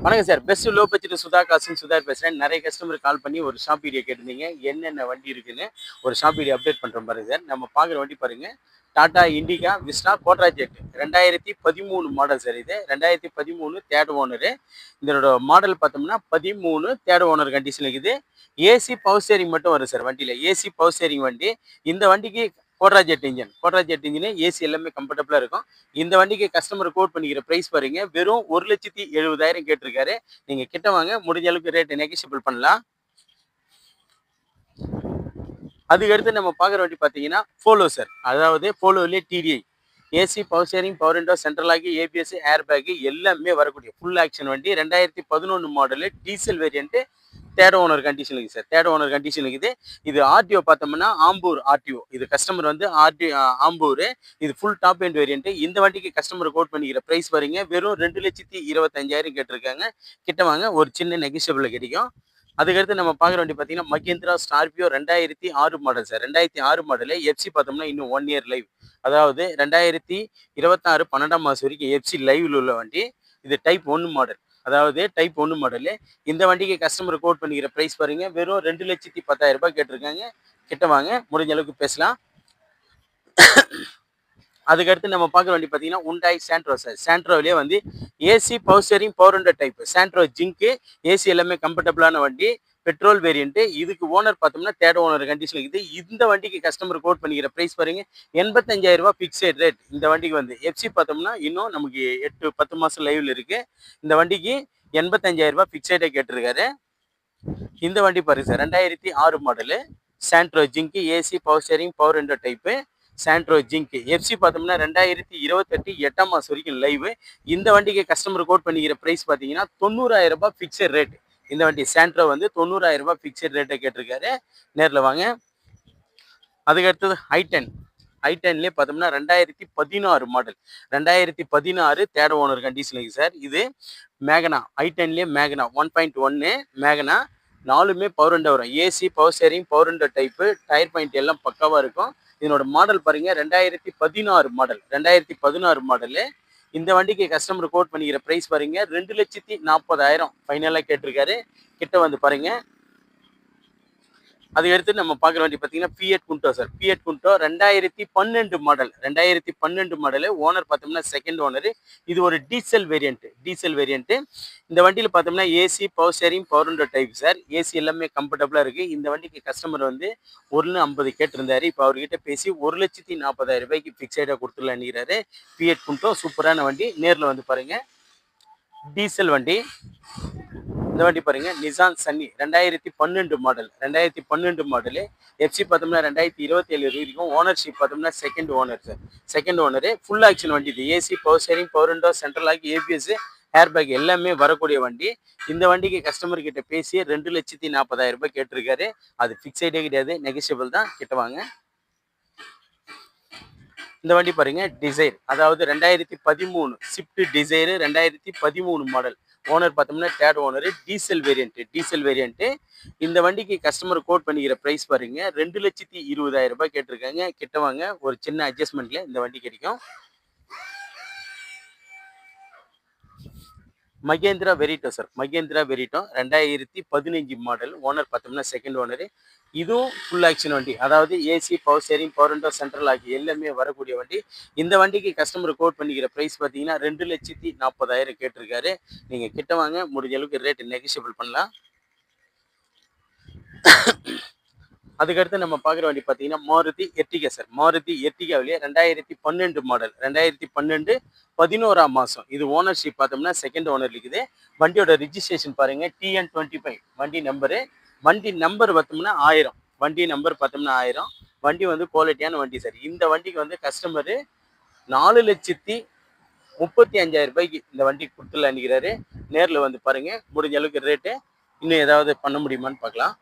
வணக்கம் sir. Best low budget Sudha காசுன்னு சுதார் பேசுறேன். நிறைய கஸ்டமர் கால் பண்ணி ஒரு ஷாப் வீடியோ கேட்டிருந்தீங்க. என்னென்ன வண்டி இருக்குன்னு ஒரு ஷாப் வீடியோ அப்டேட் பண்றோம் பாருங்க சார். நம்ம பார்க்குற வண்டி பாருங்க. Tata Indica Vista Quadrajet 2013 model sir இது. 2013 தேர்ட் ஓனரு. இதனோட மாடல் பார்த்தோம்னா 13 தேர்ட் ஓனர் கண்டிஷன் இருக்குது. ஏசி பவர் ஸ்டேரிங் மட்டும் வரும் சார் வண்டியில். ஏசி பவர் ஸ்டேரிங் வண்டி. இந்த வண்டிக்கு கோட்ரா ஜெட் இன்ஜின் ஏசி எல்லாமே கம்ஃபர்டபுளாக இருக்கும். இந்த வண்டிக்கு கஸ்டமர் கோட் பண்ணிக்கிற ப்ரைஸ் பாருங்க, வெறும் 1,70,70,000 கேட்டிருக்காரு. நீங்கள் கிட்ட வாங்க, முடிஞ்ச அளவுக்கு ரேட்டு நெகோஷியபிள் பண்ணலாம். அதுக்கடுத்து நம்ம பார்க்குற வண்டி பார்த்தீங்கன்னா போலோ சார். அதாவது போலோவிலே TDI AC power steering power window central ஆகி ஏபிஎஸ் ஏர் பேக் எல்லாமே வரக்கூடிய ஃபுல் ஆக்ஷன் வண்டி. 2011 model diesel variant third owner condition இருக்குது சார். தேர்ட் ஓனர் கண்டிஷன் இருக்குது. இது ஆர்டிஓ பார்த்தோம்னா ஆம்பூர் ஆர்டிஓ. இது கஸ்டமர் வந்து ஆம்பூர். இது ஃபுல் டாப் எண்ட் வேரியன்ட். இந்த வண்டிக்கு கஸ்டமர் கோட் பண்ணிக்கிற ப்ரைஸ் பாருங்க, வெறும் 2,25,000 கேட்டிருக்காங்க. கிட்ட வாங்க, ஒரு சின்ன நெகோஷியபிள் கிடைக்கும். அதுக்கடுத்து நம்ம பார்க்குற வண்டி பார்த்தீங்கன்னா Mahindra Scorpio 2006 model sir. 2006 model. FC பார்த்தோம்னா இன்னும் 1 இயர் லைவ். அதாவது 2026 12ஆம் மாதம் வரைக்கும் எஃப்சி லைவ்ல உள்ள வண்டி. இது டைப் 1 மாடல். அதாவது டைப் 1 மாடலு. இந்த வண்டிக்கு கஸ்டமர் கோட் பண்ணிக்கிற ப்ரைஸ் பாருங்க, வெறும் 2,10,000 கேட்டிருக்காங்க. கிட்ட வாங்க, முடிஞ்ச அளவுக்கு பேசலாம். அதுக்கடுத்து நம்ம பார்க்குற வண்டி பார்த்தீங்கன்னா உண்டாய் சாண்ட்ரோ சார். சாண்ட்ரோவிலே வந்து AC power steering power window type. Santro zinc AC எல்லாமே கம்ஃபர்டபுளான வண்டி. Petrol variant. இதுக்கு ஓனர் பார்த்தோம்னா தேர்ட் ஓனர் கண்டிஷன் இருக்குது. இந்த வண்டிக்கு கஸ்டமர் கோட் பண்ணிக்கிற ப்ரைஸ் பாருங்க, 85,000 ஃபிக்ஸட் ரேட். இந்த வண்டிக்கு வந்து எஃப்சி பார்த்தோம்னா இன்னும் நமக்கு 8-10 மாதம் லைவ்ல இருக்கு. இந்த வண்டிக்கு 85,000 ஃபிக்ஸடே கேட்டிருக்காரு. இந்த வண்டி பாருங்க sir, 2006 model Santro zinc AC power steering power window type. Santro zinc FC பார்த்தோம்னா 2028 8ஆம் மாதம் வரைக்கும் லைவ். இந்த வண்டிக்கு கஸ்டமர் கோட் பண்ணிக்கிற ப்ரைஸ் பார்த்தீங்கன்னா 90,000 ஃபிக்ஸட் ரேட். இந்த வண்டி சாண்ட்ரோ வந்து 90,000 ஃபிக்ஸட் ரேட்டை கேட்டிருக்காரு. நேரில் வாங்க. அதுக்கடுத்தது ஐ10லேயே பார்த்தோம்னா 2016 மாடல். 2016 தேர்ட் ஓனர் கண்டிஷன் இருக்குது சார். இது மேகனா. ஐ10லேயே மேகனா 1.1 மேகனா. 4மே பவர் விண்டோ வரும். AC power steering power window type. Tyre point எல்லாம் பக்காவாக இருக்கும். இதனோட மாடல் பாருங்க, 2016 மாடல். 2016 மாடலு. இந்த வண்டிக்கு கஸ்டமர் கோட் பண்ணிக்கிற ப்ரைஸ் பாருங்க, 2,40,000 ஃபைனலாக கேட்டிருக்காரு. கிட்ட வந்து பாருங்க. அதுக்கடுத்து நம்ம பார்க்குற வண்டி பார்த்தீங்கன்னா Fiat Punto sir. Fiat Punto 2012 model. 2012 model. Owner பார்த்தோம்னா செகண்ட் ஓனரு. இது ஒரு டீசல் வேரியன்ட்டு. இந்த வண்டியில் பார்த்தோம்னா AC power steering power window type sir. AC எல்லாமே கம்ஃபர்டபுளாக இருக்குது. இந்த வண்டிக்கு கஸ்டமர் வந்து 1,50,000 கேட்டிருந்தாரு. இப்போ அவர்கிட்ட பேசி 1,40,000 ஃபிக்ஸடாக கொடுத்துடலான்னுறாரு. ஃபியட் குண்டோ சூப்பரான வண்டி. நேரில் வந்து பாருங்கள். டீசல் வண்டி. இந்த வண்டி பாருங்க, Nissan Sunny 2012 model. 2012 model. FC பார்த்தோம்னா 2027 வரைக்கும். ஓனர்ஷிப் பார்த்தோம்னா second owner sir. Second owner. Full action வண்டி இது. AC power steering power window central ஆகி ஏபிஎஸ் ஏர் பேக் எல்லாமே வரக்கூடிய வண்டி. இந்த வண்டிக்கு கஸ்டமர் கிட்ட பேசி 2,40,000 கேட்டிருக்காரு. அது ஃபிக்ஸடே கிடையாது, நெகோஷியபிள் தான். கிட்ட வாங்க. இந்த வண்டி பாருங்க, டிசைர். அதாவது 2013 ஸ்விஃப்ட் டிசைர் 2013 மாடல். ஓனர் பார்த்தோம்னா தேர்ட் ஓனர். Diesel variant. இந்த வண்டிக்கு கஸ்டமர் கோட் பண்ணிக்கிற ப்ரைஸ் பாருங்க, 2,20,000 கேட்டிருக்காங்க. கிட்ட வாங்க, ஒரு சின்ன அட்ஜஸ்ட்மெண்ட்ல இந்த வண்டி கிடைக்கும். Mahindra Verito sir. Mahindra Verito 2015 model. Owner பார்த்தோம்னா செகண்ட் ஓனர். இதுவும் ஃபுல் ஆக்ஷன் வண்டி. அதாவது AC power steering power window central ஆகி எல்லாமே வரக்கூடிய வண்டி. இந்த வண்டிக்கு கஸ்டமர் கோட் பண்ணிக்கிற ப்ரைஸ் பார்த்தீங்கன்னா 2,40,000 கேட்டிருக்காரு. நீங்கள் கிட்ட வாங்க, முடிஞ்ச அளவுக்கு ரேட்டு நெகோஷியபிள் பண்ணலாம். அதுக்கடுத்து நம்ம பார்க்குற வண்டி பார்த்தீங்கன்னா மாருதி எர்டிகா சார். மாருதி எர்டிகாவிலேயே 2012 மாடல். 2012 11ஆம் மாதம். இது ஓனர்ஷிப் பார்த்தோம்னா செகண்ட் ஓனர் இருக்குது. வண்டியோட ரிஜிஸ்ட்ரேஷன் பாருங்க, TN25 வண்டி நம்பர் பார்த்தோம்னா 1000. வண்டி நம்பர் பார்த்தோம்னா 1000. வண்டி வந்து குவாலிட்டியான வண்டி சார். இந்த வண்டிக்கு வந்து கஸ்டமரு 4,35,000 இந்த வண்டி கொடுத்துலான்னுக்கிறாரு. நேரில் வந்து பாருங்க, முடிஞ்ச அளவுக்கு ரேட்டு இன்னும் ஏதாவது பண்ண முடியுமான்னு பார்க்கலாம்.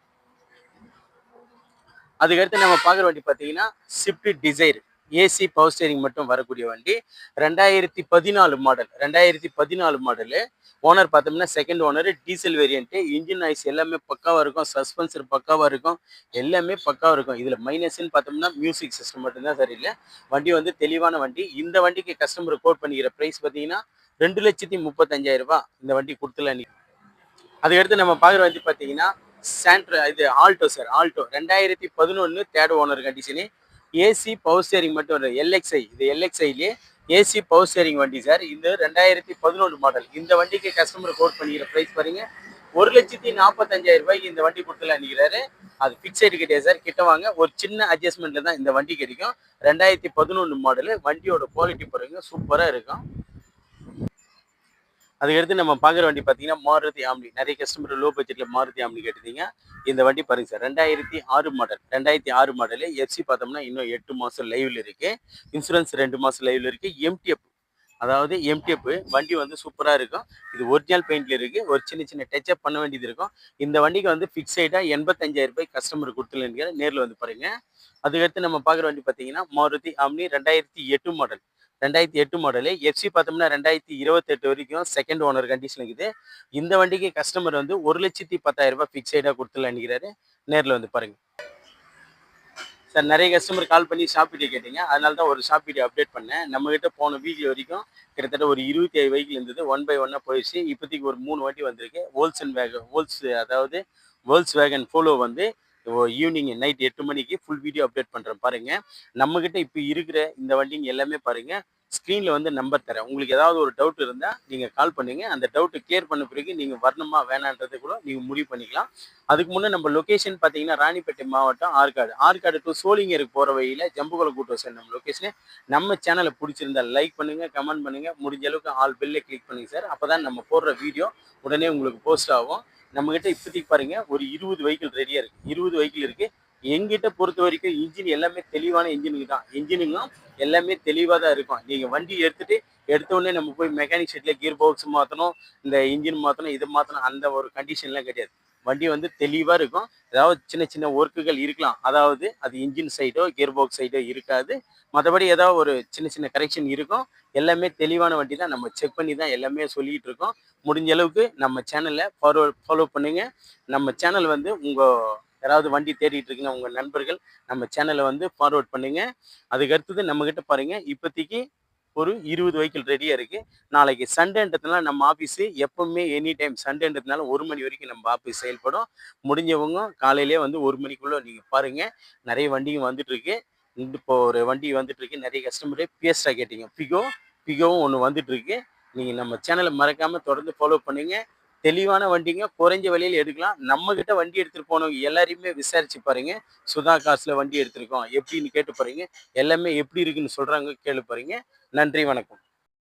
அதுக்கடுத்து நம்ம பார்க்குற வண்டி பார்த்தீங்கன்னா Swift desire. AC power steering மட்டும் வரக்கூடிய வண்டி. 2014 மாடல். 2014 மாடலு. ஓனர் பார்த்தோம்னா second owner. Diesel variant. Engine noise எல்லாமே பக்காவாக இருக்கும். சஸ்பென்சர் பக்காவாக இருக்கும். எல்லாமே பக்காவாக இருக்கும். இதில் மைனஸ்ன்னு பார்த்தோம்னா மியூசிக் சிஸ்டம் மட்டும்தான் சரியில்லை. வண்டி வந்து தெளிவான வண்டி. இந்த வண்டிக்கு கஸ்டமர் கோட் பண்ணிக்கிற ப்ரைஸ் பார்த்தீங்கன்னா 2,35,000 ரூபாய் இந்த வண்டி கொடுத்துலாம். அதுக்கடுத்து நம்ம பார்க்குற வண்டி பார்த்தீங்கன்னா இது Alto sir. Alto 2011 third owner condition. AC power steering மட்டும் வரும். எல்எக்ஸ்ஐ இது எல்எக்ஸ்ஐலேயே ஏசி பவர் ஸ்டேரிங் வண்டி சார். இது 2011 மாடல். இந்த வண்டிக்கு கஸ்டமர் கோட் பண்ணிக்கிற ப்ரைஸ் பாருங்க 1,45,000 ரூபாய்க்கு இந்த வண்டி கொடுத்துலாம் நிற்கிறாரு. அது ஃபிக்ஸடு கிடையாது சார். கிட்ட வாங்க, ஒரு சின்ன அட்ஜஸ்ட்மெண்ட்ல தான் இந்த வண்டி கிடைக்கும். 2011 மாடலு. வண்டியோட குவாலிட்டி பாருங்க சூப்பராக இருக்கும். அதுக்கடுத்து நம்ம பார்க்குற வண்டி பார்த்தீங்கன்னா மாருதி ஆம்னி. நிறைய கஸ்டமர் லோ பட்ஜெட்டில் மாருதி ஆம்னி கேட்டிருந்தீங்க. இந்த வண்டி பாருங்க சார். 2006 மாடல். 2006 மாடலு. எஃப்சி பார்த்தோம்னா இன்னும் 8 மாதம் லைவில் இருக்குது. இன்சூரன்ஸ் 2 மாதம் லைவில் இருக்குது. எம்டிஎஃப், அதாவது எம்டிஎஃப் வண்டி வந்து சூப்பராக இருக்கும். இது ஒரிஜினல் பெயிண்டில் இருக்குது. ஒரு சின்ன சின்ன டச்சப் பண்ண வேண்டியது இருக்கும். இந்த வண்டிக்கு வந்து ஃபிக்ஸைடாக 85,000 ரூபாய் கஸ்டமர் கொடுத்துருங்க. நேரில் வந்து பாருங்கள். அதுக்கடுத்து நம்ம பார்க்குற வண்டி பார்த்தீங்கன்னா Maruti omni 2008 model. 2008 model. FC பார்த்தோம்னா 2028 வரைக்கும் செகண்ட் ஓனர் கண்டிஷன் இருக்குது. இந்த வண்டிக்கு கஸ்டமர் வந்து 1,10,000 ரூபாய் ஃபிக்ஸைடாக கொடுத்துலாம் நினைக்கிறாரு. நேரில் வந்து பாருங்கள் சார். நிறைய கஸ்டமர் கால் பண்ணி ஷாப் வீடியோ கேட்டீங்க. அதனால தான் ஒரு ஷாப் வீடியோ அப்டேட் பண்ணேன். நம்மகிட்ட போன வீக்லி வரைக்கும் கிட்டத்தட்ட ஒரு 27 வெஹிக்கிள் இருந்தது. 1 by 1 போயிடுச்சு. இப்போதைக்கு ஒரு 3 வண்டி வந்திருக்கு. அதாவது வேர்ல்ஸ் வேகன் போலோ வந்து ஈவினிங் நைட் 8 மணிக்கு ஃபுல் வீடியோ அப்டேட் பண்ணுறேன் பாருங்கள். நம்மக்கிட்ட இப்போ இருக்கிற இந்த வண்டிங்க எல்லாமே பாருங்கள். ஸ்க்ரீனில் வந்து நம்பர் தரேன். உங்களுக்கு ஏதாவது ஒரு டவுட் இருந்தால் நீங்கள் கால் பண்ணுங்கள். அந்த டவுட்டு கிளியர் பண்ண பிறகு நீங்கள் வரணுமா வேணான்றது கூட நீங்கள் முடிவு பண்ணிக்கலாம். அதுக்கு முன்னே நம்ம லொக்கேஷன் பார்த்தீங்கன்னா ராணிப்பேட்டை மாவட்டம் ஆற்காடு டு சோளிங்கருக்கு போகிற வழியில் ஜம்புகுளம் கூட்டு சார் நம்ம லொக்கேஷனு. நம்ம சேனலை பிடிச்சிருந்தா லைக் பண்ணுங்கள், கமெண்ட் பண்ணுங்கள், முடிஞ்ச அளவுக்கு ஆல் பெல்லை கிளிக் பண்ணுங்கள் சார். அப்போ தான் நம்ம போடுற வீடியோ உடனே உங்களுக்கு போஸ்ட் ஆகும். நம்மக்கிட்ட இப்போதைக்கு பாருங்கள் ஒரு 20 வெஹிக்கிள் ரெடியாக இருக்குது. 20 வெஹிக்கிள் இருக்குது. எங்கிட்ட பொறுத்த வரைக்கும் இன்ஜின் எல்லாமே தெளிவான இன்ஜினுக்கு தான். இன்ஜினுங்களும் எல்லாமே தெளிவாக தான் இருக்கும். நீங்கள் வண்டி எடுத்த உடனே நம்ம போய் மெக்கானிக் ஷெட்டில் கியர் பாக்ஸ் மாற்றணும், இந்த இன்ஜின் மாற்றணும், இது மாற்றணும், அந்த ஒரு கண்டிஷன்லாம் கிடையாது. வண்டி வந்து தெளிவாக இருக்கும். ஏதாவது சின்ன சின்ன ஒர்க்குகள் இருக்கலாம். அதாவது அது இன்ஜின் சைடோ கியர் பாக்ஸ் சைடோ இருக்காது. மற்றபடி ஏதாவது ஒரு சின்ன சின்ன கரெக்ஷன் இருக்கும். எல்லாமே தெளிவான வண்டி தான். நம்ம செக் பண்ணி தான் எல்லாமே சொல்லிகிட்டு இருக்கோம். முடிஞ்ச அளவுக்கு நம்ம சேனலை ஃபாலோ பண்ணுங்கள். நம்ம சேனல் வந்து யாராவது வண்டி தேடிட்டு இருக்குங்க உங்கள் நண்பர்கள் நம்ம சேனலை வந்து ஃபார்வர்ட் பண்ணுங்கள். அதுக்கடுத்தது நம்மக்கிட்ட பாருங்கள் இப்போதைக்கு ஒரு 20 வெஹிக்கிள் ரெடியாக இருக்குது. நாளைக்கு சண்டேன்றதுனால நம்ம ஆஃபீஸு எப்போவுமே எனி டைம் சண்டேன்றதுனால 1 மணி வரைக்கும் நம்ம ஆஃபீஸ் செயல்படும். முடிஞ்சவங்க காலையிலே வந்து 1 மணிக்குள்ளே நீங்கள் பாருங்கள். நிறைய வண்டிங்க வந்துட்டுருக்கு. இப்போ ஒரு வண்டி வந்துட்டுருக்கு. நிறைய கஸ்டமரே பிஎஸ்டா கேட்டீங்க. பிகோவும் ஒன்று வந்துட்டுருக்கு. நீங்கள் நம்ம சேனலை மறக்காமல் தொடர்ந்து ஃபாலோ பண்ணுங்கள். தெளிவான வண்டிங்க குறைஞ்ச விலையில் எடுக்கலாம். நம்மக்கிட்ட வண்டி எடுத்துகிட்டு போனவங்க எல்லாரையுமே விசாரிச்சு பாருங்க. சுதா காசில் வண்டி எடுத்திருக்கோம் எப்படின்னு கேட்டு பாருங்க. எல்லாமே எப்படி இருக்குன்னு சொல்கிறாங்க கேளு பாருங்க. நன்றி, வணக்கம்.